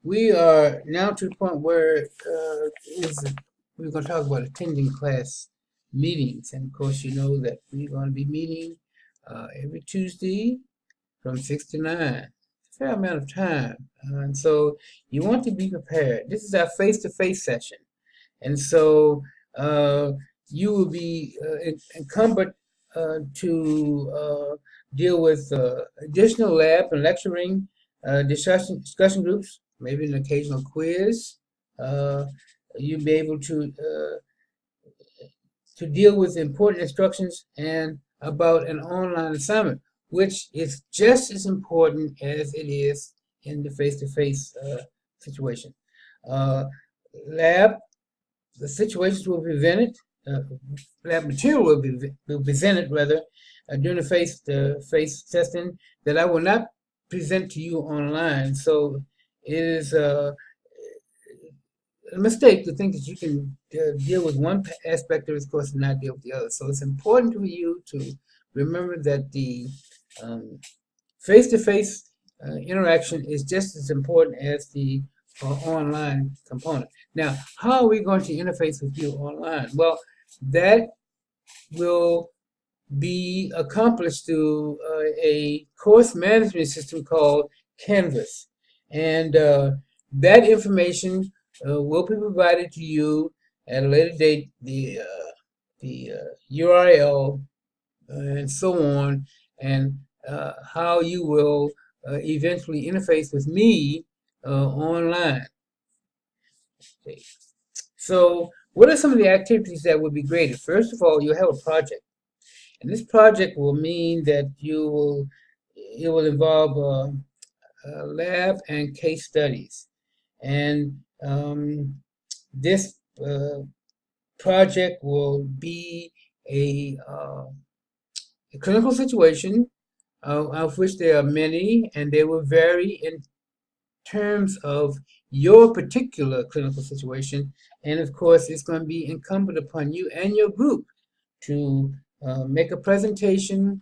We are now to the point where is we're going to talk about attending class meetings, and of course, you know that we're going to be meeting every Tuesday from 6 to 9. A fair amount of time, and so you want to be prepared. This is our face-to-face session, and so uh, you will be incumbent to deal with additional lab and lecturing discussion groups, maybe an occasional quiz. Uh, you'll be able to deal with important instructions and about an online assignment, which is just as important as it is in the face-to-face situation. Uh, lab the situations will be presented, uh, that material will be presented rather during the face testing that I will not present to you online. So it is a mistake to think that you can deal with one aspect of this course and not deal with the other. So it's important for you to remember that the um, face-to-face interaction is just as important as the online component. Now, how are we going to interface with you online? Well, that will be accomplished through a course management system called Canvas. And that information will be provided to you at a later date, the URL and so on, and how you will eventually interface with me online. Okay. So, what are some of the activities that would be graded? First of all, you have a project, and this project will mean that it will involve lab and case studies, and this project will be a clinical situation of which there are many, and they will vary in terms of your particular clinical situation. And of course, it's going to be incumbent upon you and your group to make a presentation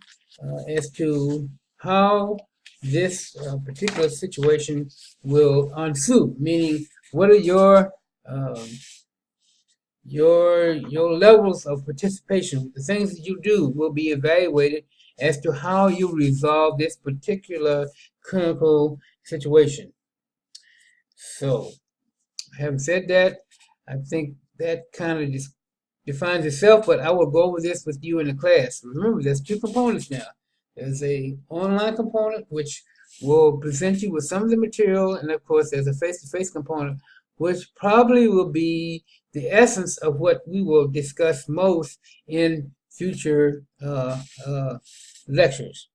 as to how this particular situation will ensue, meaning what are um, your levels of participation. The things that you do will be evaluated as to how you resolve this particular clinical situation. So, having said that, I think that kind of just defines itself, but I will go over this with you in the class. Remember, there's two components now. There's a online component, which will present you with some of the material, and of course, there's a face-to-face component, which probably will be the essence of what we will discuss most in future lectures.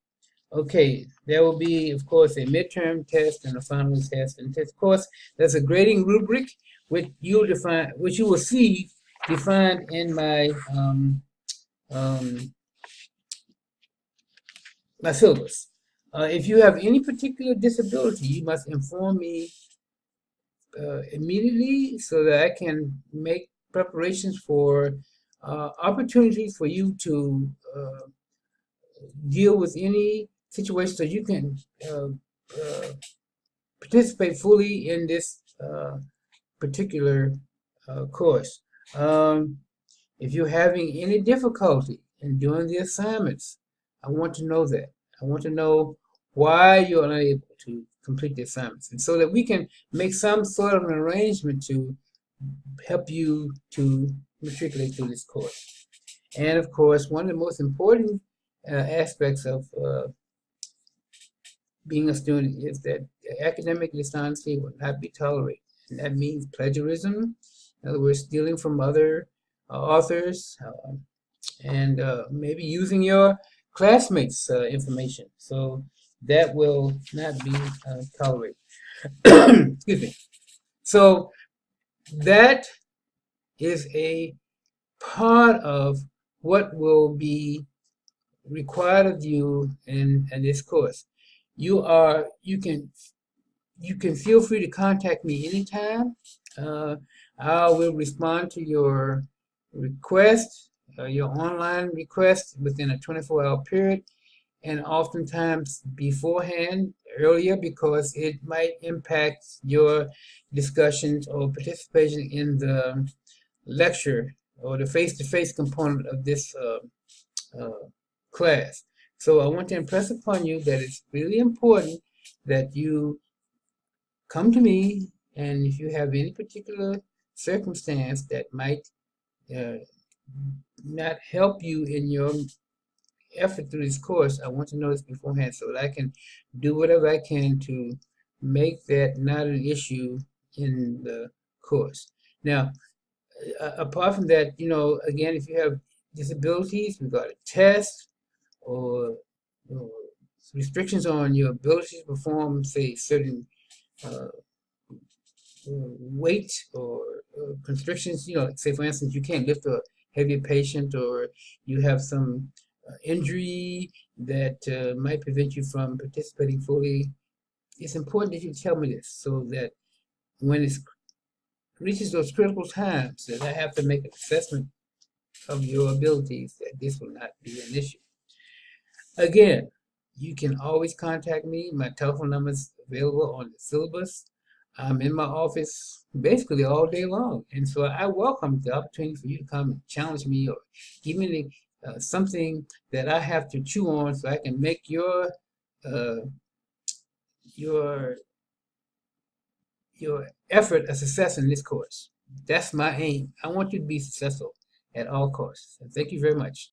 Okay, there will be, of course, a midterm test and a final test. And of course, there's a grading rubric which you will see defined in um, my syllabus. If you have any particular disability, you must inform me immediately so that I can make preparations for opportunities for you to deal with any situation so you can uh, participate fully in this particular course. Um, if you're having any difficulty in doing the assignments, I want to know that. I want to know why you're unable to complete the assignments, and so that we can make some sort of an arrangement to help you to matriculate through this course. And of course, one of the most important aspects of being a student is that academic dishonesty will not be tolerated. And that means plagiarism, in other words, stealing from other authors, and maybe using your classmates' information. So that will not be tolerated. Excuse me. So that is a part of what will be required of you in this course. You can feel free to contact me anytime. Uh, I will respond to your request, your online request within a 24-hour period. and oftentimes beforehand, earlier, because it might impact your discussions or participation in the lecture or the face-to-face component of this class. So I want to impress upon you that it's really important that you come to me, and if you have any particular circumstance that might uh, not help you in your effort through this course, I want to know this beforehand so that I can do whatever I can to make that not an issue in the course. Now, apart from that, again, if you have disabilities, we've got a test or restrictions on your ability to perform, say, certain uh, weight or constrictions, like say for instance, you can't lift a heavier patient, or you have some injury that might prevent you from participating fully. It's important that you tell me this so that when it reaches those critical times that I have to make an assessment of your abilities, that this will not be an issue. Again, you can always contact me. My telephone number is available on the syllabus. I'm in my office basically all day long, and so I welcome the opportunity for you to come and challenge me or give me something that I have to chew on so I can make uh, your your effort a success in this course. That's my aim. I want you to be successful at all costs. And thank you very much.